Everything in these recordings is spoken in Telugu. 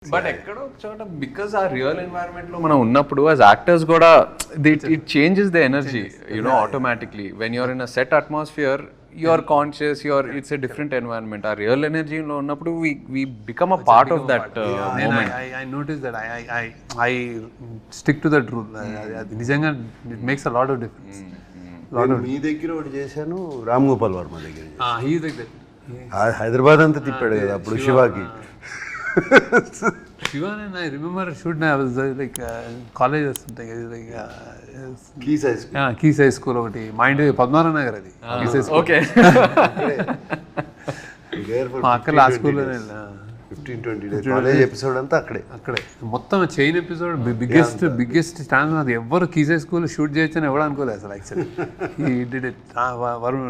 బట్ ఎక్కడో ఒక చోట బికాస్ ఆ రియల్ ఎన్వైరన్మెంట్ లో మనం ఉన్నప్పుడు యాజ్ యాక్టర్స్ కూడా it changes the energy you know automatically when you're in a set atmosphere you are conscious it's a different environment. ఆ రియల్ ఎనర్జీలో ఉన్నప్పుడు we become a part of that moment. I noticed that I stick to that rule. నిజంగా it makes a lot of difference. మీ దగ్గర ఒకటి చేశాను, రామ్ గోపాల్ వర్మ దగ్గర He is like that. Hyderabad అంతా తిప్పాడు కదా అప్పుడు శివాకి. Shiva and I remember shooting. I was like college or something. Like keys high school. Keys High School ఒకటి మా ఇంటి పద్మనాభ నగర్ అది. Keys High School. ఓకే మా అక్కడ ఆ స్కూల్లో 15-20 days కాలేజ్ ఎపిసోడ్ అంతా అక్కడే మొత్తం చైన్ ఎపిసోడ్ బిగ్గెస్ట్ ఛాన్స్. అది ఎవరు కీస్ హై స్కూల్ షూట్ చేయొచ్చని ఎవరు అనుకోలేదు అసలు. Actually he did it.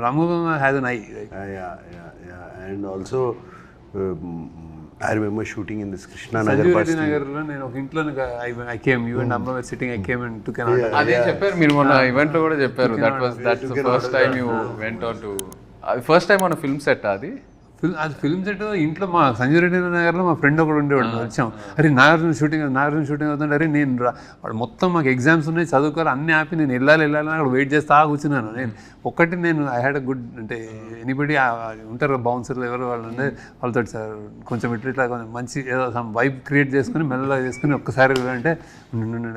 Ramgopal has an eye. And also I remember shooting in this Krishna Nagar Sanjeev నగర్లో నేను ఒక ఇంట్లో I came, you and Amma were sitting, I came and took an order. అదే చెప్పారు మీరు మొన్న ఈవెంట్ లో కూడా చెప్పారు. that's the first time you went on to first time on a film set. అది ఫిల్మ్ సెట్ ఇంట్లో మా సంజయ్ రెడ్డి నగర్లో మా ఫ్రెండ్ ఒకడు ఉండేవాడు. వచ్చాం, అరే నాగార్జున షూటింగ్ అవుతుంటే, అరే నేను వాడు మొత్తం మాకు ఎగ్జామ్స్ ఉన్నాయి చదువుకోవాలి అన్నీ ఆపి నేను వెళ్ళాలి అక్కడ వెయిట్ చేస్తా కూర్చున్నాను. నేను ఐ హ్యాడ్ అ గుడ్ అంటే ఎనీబడి ఉంటారు బౌన్సర్లు ఎవరు వాళ్ళు అంటే వాళ్ళతో సార్ కొంచెం ఇట్లా కొంచెం మంచి ఏదో సమ్ వైబ్ క్రియేట్ చేసుకుని మెల్లగా చేసుకుని ఒక్కసారి అంటే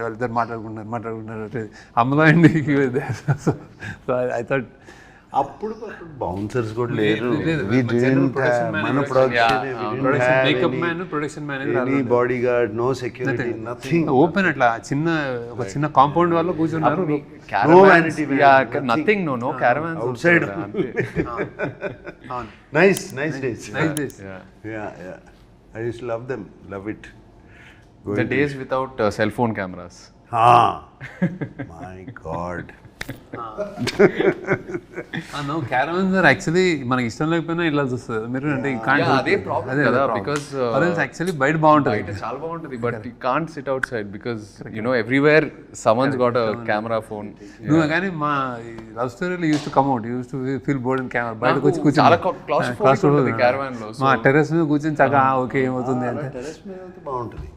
వాళ్ళిద్దరు మాట్లాడుకుంటున్నారు అమ్మలో అండి. సో ఐ థాట్ అప్పుడు బౌన్సర్స్ కూడా లేరు. మన makeup man, production any bodyguard, no security, nothing. Open అట్లా ఒక చిన్న కాంపౌండ్ వాళ్ళు కూర్చున్నారు. Nothing, no caravans outside. Nice days. I used to love it. The days without cell phone cameras. My God. No caravans are actually మనకి ఇష్టం లేకపోయినా ఇలా చూస్తుంది మీరు అంటే అదే ప్రాబ్లం కదా. బికాజ్ యాక్చువల్లీ బయట బాగుంటుంది, చాలా బాగుంటుంది, but you can't SIT out side because you know everywhere someone's got a camera phone. నువ్వు కానీ మా లవ్ స్టోరీలో use to come out, use to feel bored and camera బయటకు వచ్చి కూర్చొని చాలా క్లాస్ ఉంటుంది క్యారవాన్ లో. మా టెర్రస్ మీద కూర్చొని చక్కగా ఓకే ఏమవుతుంది అంటే బాగుంటుంది.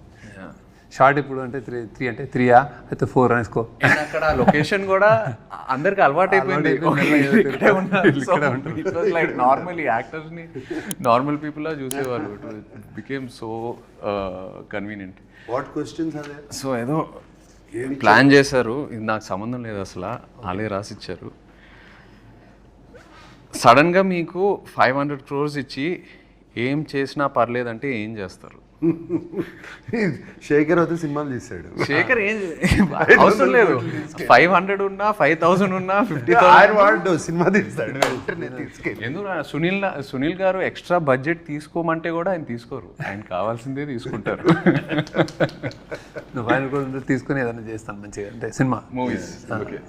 షార్ట్ ఇప్పుడు అంటే 3 అంటే 3 అయితే 4 అనేసుకో. అక్కడ లొకేషన్ కూడా అందరికి అలవాటు అయిపోయింది. లైక్ నార్మల్ యాక్టర్స్ ని నార్మల్ పీపుల్ లా చూసేవాళ్ళు. It became so convenient. What questions are there? So ఏదో ప్లాన్ చేశారు, ఇది నాకు సంబంధం లేదు అసలు, వాళ్ళే రాసిచ్చారు. సడన్గా మీకు 500 crores ఇచ్చి ఏం చేసినా పర్లేదంటే ఏం చేస్తారు? శేఖర్ అయితే సినిమాలు తీశాడు. శేఖర్ ఏం అవసరం లేదు, 500 ఉన్నా 5000 ఉన్నా 50,000 సినిమా తీస్తాడు. ఎందుకు సునీల్ గారు ఎక్స్ట్రా బడ్జెట్ తీసుకోమంటే కూడా ఆయన తీసుకోరు, ఆయన కావాల్సిందే తీసుకుంటారు. ఆయన కూడా తీసుకుని ఏదైనా చేస్తాను మంచిగా అంటే సినిమా మూవీస్. ఓకే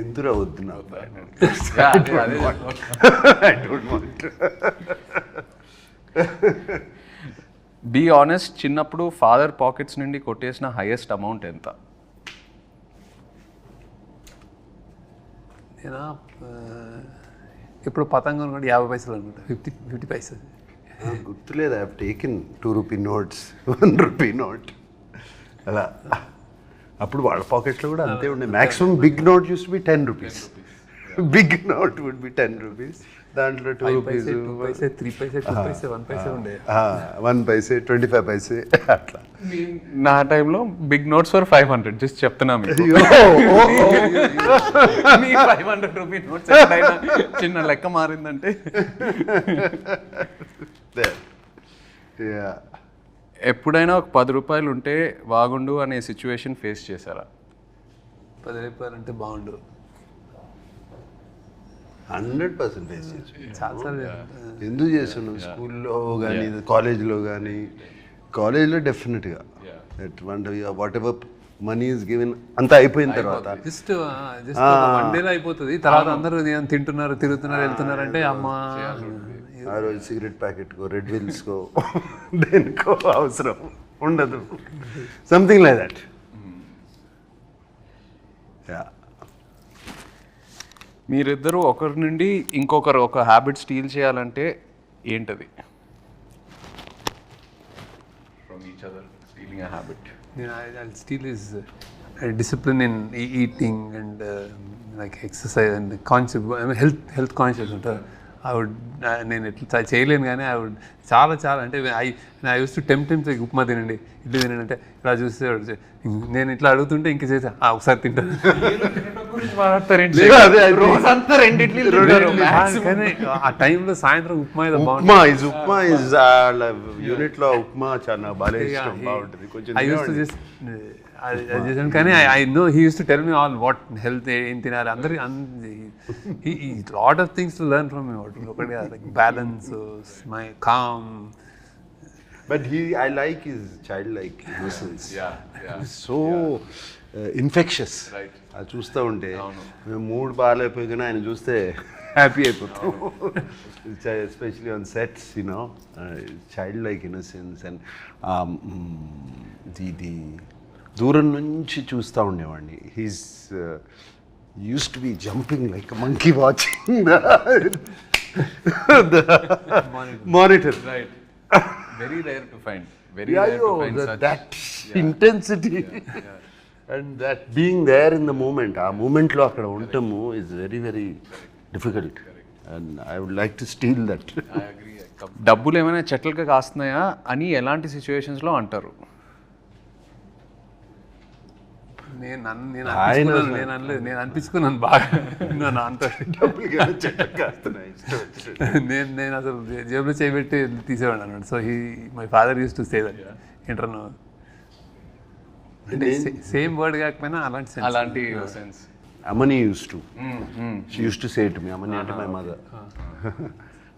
ఎందుకు వద్దు నాకు. బీ ఆనెస్ట్, చిన్నప్పుడు ఫాదర్ పాకెట్స్ నుండి కొట్టేసిన హైయెస్ట్ అమౌంట్ ఎంత? నేను ఇప్పుడు పతంగం కూడా 50 పైసలు అనుకుంటా, 50 పైసలు గుర్తులేదు. I have taken 2 rupee notes, 1 rupee note అలా. అప్పుడు వాళ్ళ పాకెట్లో కూడా అంతే ఉండే. Maximum big note used to be 10 rupees. Big note would be 10 rupees. దాంట్లో 2 rupees, 2 పైసే, 3 పైసే, 2 పైసే, 1 పైసే ఉండే. 1 పైసే, 25 పైసే అట్లా. నా టైంలో బిగ్ నోట్స్ ఫర్ 500 జస్ట్ చెప్తున్నా మీకు. 500 రూపీ నోట్స్ చిన్న లెక్క మారిందంటే. ఎప్పుడైనా ఒక 10 రూపాయలు ఉంటే బాగుండు అనే సిచ్యువేషన్ ఫేస్ చేశారా? 10 రూపాయలు అంటే బాగుండు 100% ఫేస్ చేసి. చాలాసార్లు ఎందుకు చేస్తున్నాం స్కూల్లో కానీ కాలేజ్లో కానీ. కాలేజ్లో డెఫినెట్గా what ever money is given అంతా అయిపోయిన తర్వాత జస్ట్ 1 డేలో అయిపోతుంది. తర్వాత అందరూ తింటున్నారు, తిరుగుతున్నారు, వెళ్తున్నారు అంటే అమ్మ ఆ రోజు సిగరెట్ ప్యాకెట్కో, రెడ్ విల్స్కో, దేనికో అవసరం ఉండదు. Something like that. మీరిద్దరూ ఒకరి నుండి ఇంకొకరు ఒక హ్యాబిట్ స్టీల్ చేయాలంటే ఏంటది? from each other, stealing a habit. I'll steal his discipline in eating and like exercise and conscious, I mean health conscious ఉంటారు. నేను ఇట్లా చేయలేను కానీ చాలా అంటే I use to tempt upma తినండి, ఇడ్లీ తినండి అంటే ఇలా చూస్తే నేను ఇట్లా అడుగుతుంటే ఇంక చేసా ఒకసారి తింటాను. కానీ ఆ టైంలో సాయంత్రం ఉప్మా ఏదో బాగుంటుంది. ఉప్మా యూనిట్ లో ఉప్మా చాలా బాగా ఇష్టం, బాగుంటుంది కొంచెం. ఐ యూస్ టు జస్ట్ చేశాను కానీ I know he uses to tell me all what health ఏం తినాలి అందరికి lot of things to learn from me ఒకటి like balance my calm. But I like his child like innocence, so infectious. అది చూస్తూ ఉంటే మేము మూడ్ బాగాలేకపోయినా ఆయన చూస్తే హ్యాపీ అయిపోతాం. Especially on sets, you know, child like innocence. And the దూరం నుంచి చూస్తూ ఉండేవాడిని. He's use to B jumping like monkey watching the monitor. Right. Very rare to find. That intensity and that being there in the moment, ఆ మూమెంట్లో అక్కడ ఉండటము is very very difficult, and I would like to steal that. I agree. డబ్బులు ఏమైనా చెట్లుగా కాస్తున్నాయా అని ఎలాంటి సిచ్యువేషన్స్లో అంటారు? నేను అనిపించుకున్నాను బాగా. అంత నేను అసలు జేబులో చేయబెట్టి తీసేవాడు అన్నాడు. So my father use to say that. ఏంటన్నా అంటే సేమ్ వర్డ్ కాకపోయినా అలాంటి sense. Amani used to. She used to say to me, Amani అంటే my mother.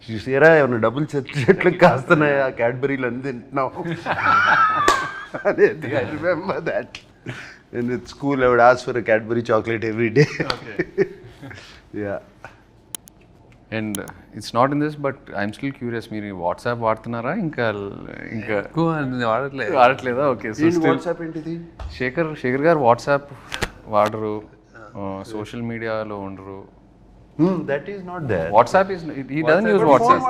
She used to say, ఏమన్నా డబ్బులు చెట్లు కాస్తున్నాయా, క్యాడ్బరీలు అన్ని తింటున్నావు అనేది. I remember that. And at school, I would ask for a Cadbury chocolate every day. Okay. Yeah. And it's not in this, but I'm still curious. మీరు వాట్సాప్ వాడుతున్నారా? ఇంకా వాడట్లేదా? ఓకే. సో వాట్సాప్ ఏంటిది? శేఖర్ గారు వాట్సాప్ వాడరు, సోషల్ మీడియాలో ఉండరు. That is not there. WhatsApp is, he doesn't use WhatsApp.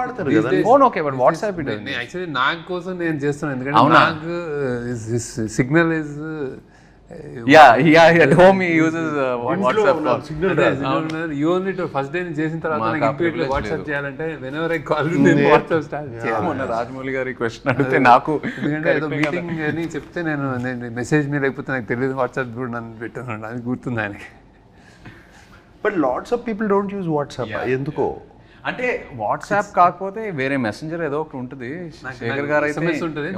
Phone okay, but WhatsApp he doesn't. Actually నాకు కోసం నేను చేస్తున్నాను, ఎందుకంటే నాకు signal is at home he uses WhatsApp call. You only to first day నేను చేసిన తర్వాత నాకు ఇప్పటికే WhatsApp చేయాలంటే whenever I call you నేను WhatsApp స్టార్ట్ చేయాలి. మొన్న రాజమౌళి గారి క్వశ్చన్ అడిగితే నాకు, ఎందుకంటే ఏదో మీటింగ్ అని చెప్తే నేను మెసేజ్ మీద లేకపోతే నాకు తెలియదు వాట్సాప్ కూడా నన్ను పెట్టాను, అది గుర్తుంది ఆయనకి. But lots of people don't use WhatsApp. ఎందుకో అంటే వాట్సాప్ కాకపోతే వేరే మెసెంజర్ ఏదో ఒకటి ఉంటుంది. శేఖర్ గారు అయితే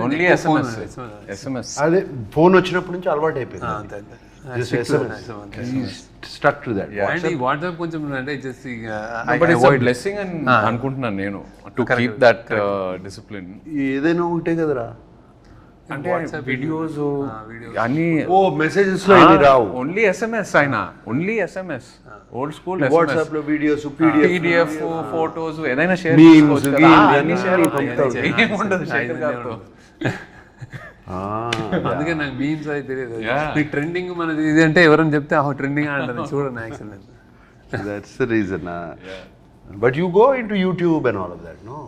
ఓన్లీ SMS. అదే ఫోన్ వచ్చినప్పటి నుంచి అలవాటు అయిపోయింది. Stuck to that. వాట్సాప్ కొంచెం అంటే just but it's a blessing అని అనుకుంటున్నాను నేను, టు కీప్ దట్ డిసిప్లిన్. ఏదైనా ఉంటే కదరా, అంటే వీడియోస్ అన్ని మెసేజెస్ లో ఏమీ రావు, ఓన్లీ SMS అయినా, only SMS. Old school WhatsApp లో వీడియోస్, PDF, ఫోటోస్ ఏదైనా షేర్ అందుకే నాకు మీమ్స్ అయితే తెలియదు. మీకు ట్రెండింగ్ మనది ఇది అంటే ఎవరైనా చెప్తే ట్రెండింగ్ అంటారు, చూడండి actually. That's the reason. But you go into YouTube and all of that, no?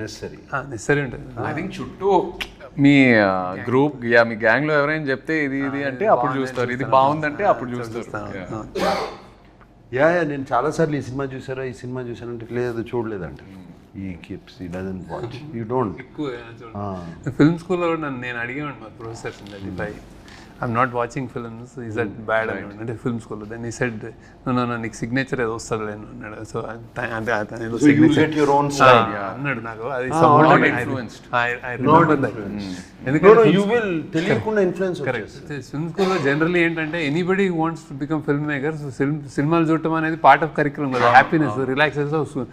Necessary ఉంటుంది. ఐ థింక్ చుట్టూ మీ గ్రూప్ మీ గ్యాంగ్ లో ఎవరైనా చెప్తే ఇది అంటే అప్పుడు చూస్తారు, ఇది బాగుందంటే అప్పుడు చూస్తారు. నేను చాలాసార్లు ఈ సినిమా చూసానంటే లేదు చూడలేదంటే ఈ కీప్స్ ఈ doesn't watch, you don't. Film స్కూల్లో కూడా నేను అడిగాను మా professors, I'm not watching films, is that bad అంటే ఫిల్మ్ స్కూల్లో. దెన్ ఈ సెడ్ నో నీకు సిగ్నేచర్ ఏదో వస్తుంది లేను అన్నాడు. సో అంటే అన్నాడు నాకు, అది ఫిల్మ్ స్కూల్లో జనరల్లీ ఏంటంటే anybody wants to become film maker. So సినిమాలు చూడటం అనేది పార్ట్ ఆఫ్ కరిక్యులం కదా, హ్యాపీనెస్, రిలాక్సేషన్.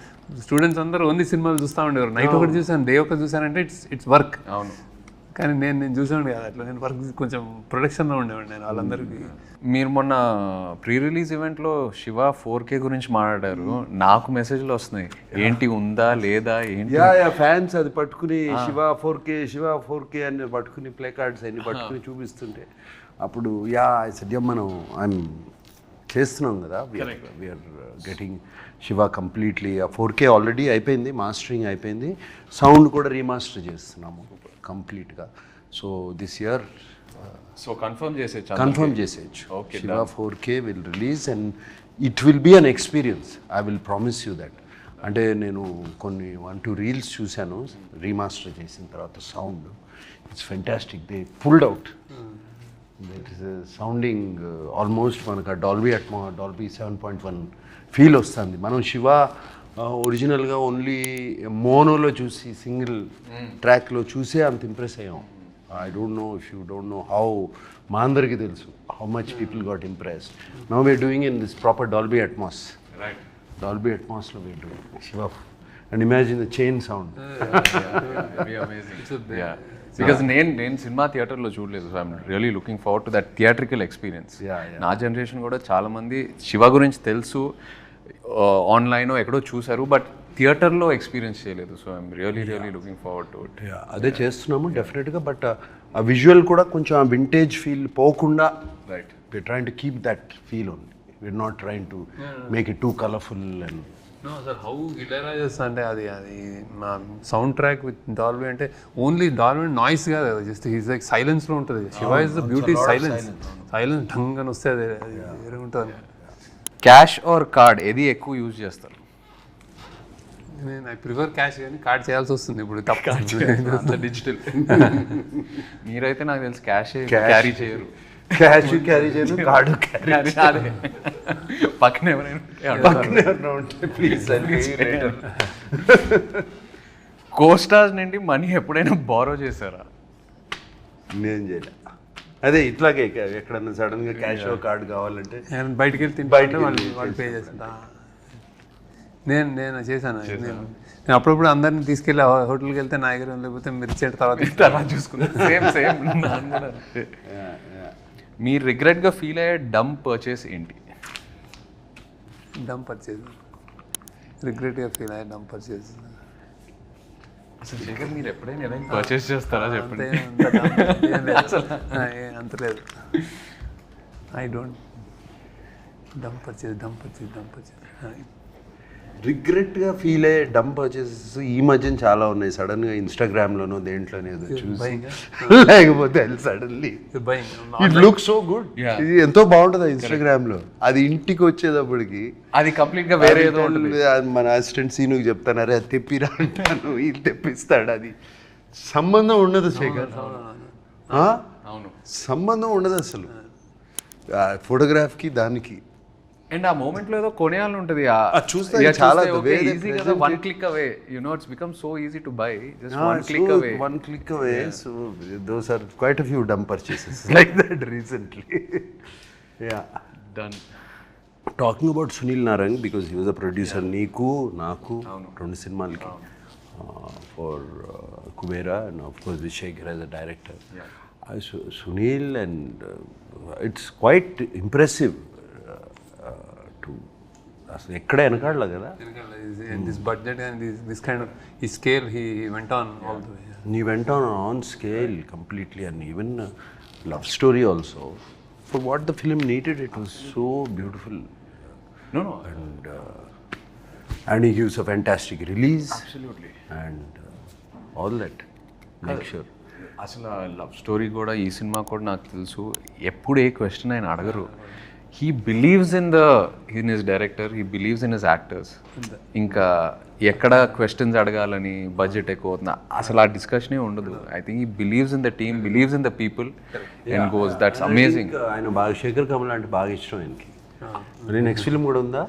స్టూడెంట్స్ అందరూ ఓన్లీ సినిమాలు చూస్తూ ఉండేవారు. నైట్ ఒకటి చూసాను, డే ఒకటి చూసానంటే ఇట్స్ వర్క్. అవును, కానీ నేను చూసాను కదా అట్లా, నేను వర్క్ కొంచెం ప్రొడక్షన్లో ఉండేవాడిని నేను వాళ్ళందరికీ. మీరు మొన్న ప్రీ రిలీజ్ ఈవెంట్లో శివ 4K గురించి మాట్లాడారు, నాకు మెసేజ్లు వస్తున్నాయి, ఏంటి ఉందా లేదా ఏంటి. ఫ్యాన్స్ అది పట్టుకుని శివ 4K అని పట్టుకుని ప్లే కార్డ్స్ అన్ని పట్టుకుని చూపిస్తుంటే అప్పుడు మనం చేస్తున్నాం కదా, we're getting Shiva completely 4K already అయిపోయింది, మాస్టరింగ్ అయిపోయింది, సౌండ్ కూడా రీమాస్టర్ చేస్తున్నాము కంప్లీట్గా. So this year so confirm చేసేయచ్చు. Shiva 4K will release and it will be an experience, I will promise you that. అంటే నేను కొన్ని 1-2 రీల్స్ చూశాను రీమాస్టర్ చేసిన తర్వాత, sound it's fantastic, they pulled out. That is sounding almost మనకు డాల్బీ డాల్బీ 7.1 ఫీల్ వస్తుంది. మనం శివ ఒరిజినల్గా ఓన్లీ మోనోలో చూసి సింగిల్ ట్రాక్లో చూసే అంత ఇంప్రెస్ అయ్యాం. I don't know if you don't know how, మా అందరికీ తెలుసు how much people got impressed. Now we're doing in this proper Dolby Atmos. Dolby Atmosలో we're doing Shiva and imagine the chain sound. Because నేను సినిమా థియేటర్లో చూడలేదు, so I'm really looking forward to that theatrical experience. నా జనరేషన్ కూడా చాలా మంది శివ గురించి తెలుసు, ఆన్లైన్ ఎక్కడో చూసారు, బట్ థియేటర్లో ఎక్స్పీరియన్స్ చేయలేదు. So I'm really looking forward to it. అదే చేస్తున్నాము డెఫినెట్గా, బట్ ఆ విజువల్ కూడా కొంచెం ఆ వింటేజ్ ఫీల్ పోకుండా right we're trying to keep that feel only, we're not trying to make it too colourful. And no sir, how Ilaiyaraaja అంటే అది మా సౌండ్ ట్రాక్ విత్ డాల్బీ అంటే ఓన్లీ డాల్బీ నాయిస్ కాదు, జస్ట్ ఈజ్ లైక్ సైలెన్స్లో ఉంటుంది. Shiva is the beauty silence ఢంగ్ అని వస్తే అది వేరే ఉంటుంది. క్యాష్ ఆర్ కార్డ్ ఏది ఎక్కువ యూజ్ చేస్తారు? నేను ఐ ప్రిఫర్ క్యాష్, కానీ కార్డ్ చేయాల్సి వస్తుంది ఇప్పుడు తప్ప. డిజిటల్. మీరైతే నాకు తెలుసు క్యాష్ క్యారీ చేయరు. క్యాష్ క్యారీ చేయను, కార్డు క్యారీ పక్కన ఎవరైనా ఉంటే ప్లీజ్. కోస్టార్స్ నుండి మనీ ఎప్పుడైనా బారో చేశారా? నేను చేయలే. అదే ఇట్లాగే ఎక్కడన్నా సడన్గా క్యాష్ కార్డు కావాలంటే బయటికి వెళ్ళి తింటే వాళ్ళు పే చేస్తా. నేను చేశాను. నేను అప్పుడప్పుడు అందరిని తీసుకెళ్ళి హోటల్కి వెళ్తే నా దగ్గర లేకపోతే మీరు ఇచ్చేట తర్వాత చూసుకున్నాను. సేమ్ మీరు రిగ్రెట్గా ఫీల్ అయ్యే డమ్ పర్చేస్ ఏంటి? డమ్ పర్చేస్ రిగ్రెట్గా ఫీల్ అయ్యే డమ్ పర్చేస్ అసలు శేఖర్ మీరు ఎప్పుడైనా ఏదైనా పర్చేస్ చేస్తారా చెప్పండి. అంత లేదు. I don't dumb purchase. రిగ్రెట్గా ఫీల్ అయ్యే డమ్ పర్చేసెస్ ఈ మధ్యన చాలా ఉన్నాయి. సడన్గా ఇన్స్టాగ్రామ్లోనో దేంట్లోనే చూసి, లేకపోతే suddenly it look so good, ఇది ఎంతో బాగుంటుంది ఇన్స్టాగ్రామ్లో, అది ఇంటికి వచ్చేటప్పటికి అది కంప్లీట్గా వేరే ఏదో ఉంటుంది. మన అసిస్టెంట్ సీనుకి చెప్తాను, అరే అది తెప్పిరా అంటాను, ఇది తెప్పిస్తాడు. అది సంబంధం ఉండదు శేఖర్, అవును సంబంధం ఉండదు అసలు ఫోటోగ్రాఫ్కి దానికి. అండ్ ఆ మూమెంట్ లో ఏదో కొనేయాలని ఉంటుంది. చూస్తే చాలా ఈజీ కదా, one click away, you know it's become so easy to buy, just one click away. So those are quite a few dumb purchases like that recently. Yeah, done. Talking about Sunil Narang, because he was a producer, నీకు నాకు 2 సినిమాలకి for Kubera, and of course Vishekar as a director. Sunil, and it's quite impressive. అసలు ఎక్కడ వెనకాడలే కదా, this budget and this kind of ఈ scale he went on all the way. He went on scale completely, and even love story also. For what the film needed, it was so beautiful. No. And he gives a fantastic release. Absolutely. And all that. Make sure. అసలు లవ్ స్టోరీ కూడా ఈ సినిమా కూడా నాకు తెలుసు, ఎప్పుడు ఏ క్వశ్చన్ ఆయన అడగరు. He believes in his director, he believes in his actors. ఇంకా ఎక్కడ క్వశ్చన్స్ అడగాలని, బడ్జెట్ ఎక్కువ అవుతుంది, అసలు ఆ డిస్కషనే ఉండదు. I think he believes in the team, believes in the people and goes. That's amazing. ఆయన బాగా శేఖర్ కమల్ అంటే బాగా ఇష్టం ఆయనకి. మరి నెక్స్ట్ ఫిల్మ్ కూడా ఉందా?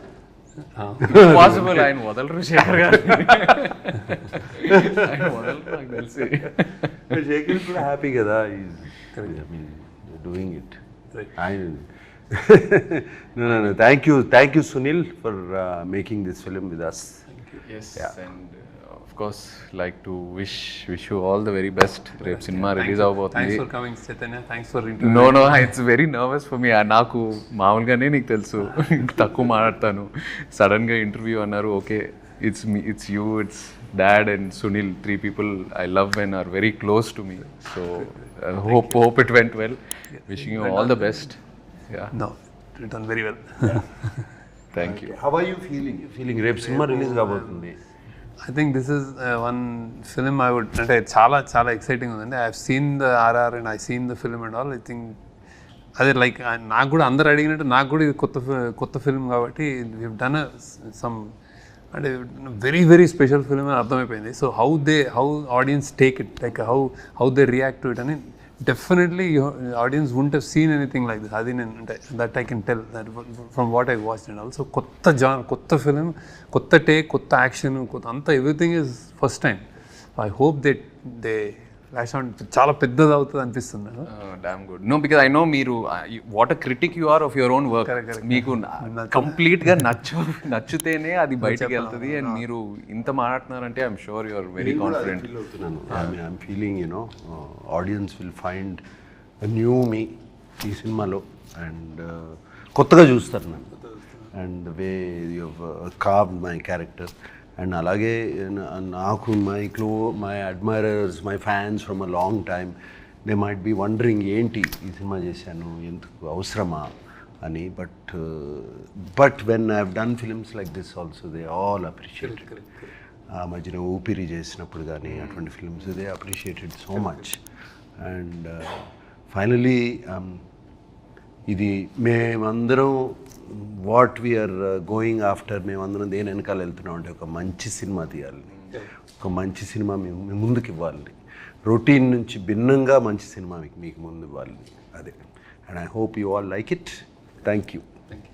పాసిబుల్. ఆయన వదలరు శేఖర్ గారు, ఆయన వదలరు నాకు తెలిసి. శేఖర్ కూడా హ్యాపీ కదా, doing it. No. Thank you, Sunil, for making this film with us. Yes, and of course, like to wish you all the very best. Rep cinema release avabothundi. Thanks for coming, Chaitanya. Thanks for interview. No, it's very nervous for me. నాకు మామూలుగానే నీకు తెలుసు తక్కువ మాట్లాడతాను. సడన్ గా ఇంటర్వ్యూ అన్నారు, okay it's me, it's you, it's dad and Sunil, 3 people I love and are very close to me. So I hope it went well. Wishing you all the best. Yeah. No, done very well. Thank you. How are you feeling రేపు సినిమా రిలీజ్ కాబోతుంది. I think this is one film I would, అంటే చాలా చాలా ఎక్సైటింగ్ ఉందండి. I have seen the RR and I seen the film and all. I think అదే లైక్ నాకు కూడా అందరు అడిగినట్టు నాకు కూడా ఇది కొత్త ఫిల్మ్ కాబట్టి వీ డన్ సమ్ అంటే వెరీ వెరీ స్పెషల్ ఫిల్మ్ అని అర్థమైపోయింది. So how audience take it, like how they react to it అని definitely audience won't have seen anything like this. అది నేను అంటే that I can tell that from what I watch and also కొత్త ఫిలిం, కొత్త టేక్, కొత్త యాక్షన్, అంతా everything is first time. I hope they flash on చాలా పెద్దది అవుతుంది అనిపిస్తుంది. Damn good. No, because I know మీరు what a critic you are of your own work. మీకు కంప్లీట్ గా నచ్చితేనే అది బయటకు వెళ్తుంది. అండ్ మీరు ఇంత మాట్లాడుతున్నారంటే I'm sure you are very confident. I'm feeling you know audience will find new me ఈ సినిమాలో అండ్ కొత్తగా చూస్తారు నన్ను and way you carve my character. And అలాగే నాకు my admirers, my fans from a long time, they might be wondering ఏంటి ఈ సినిమా చేశాను, ఎందుకు అవసరమా అని. But when I have done films like this also they all appreciate. ఆ మధ్యన ఊపిరి చేసినప్పుడు కానీ అటువంటి films they appreciated so much. And finally ఇది మేమందరం వాట్ వీఆర్ గోయింగ్ ఆఫ్టర్, మేమందరం దేని వెనకాల వెళ్తున్నాం అంటే ఒక మంచి సినిమా తీయాలని, ఒక మంచి సినిమా మేము ముందుకు ఇవ్వాలని, రొటీన్ నుంచి భిన్నంగా మంచి సినిమా మీకు ముందు ఇవ్వాలని. అదే. And I hope you all like it. Thank you.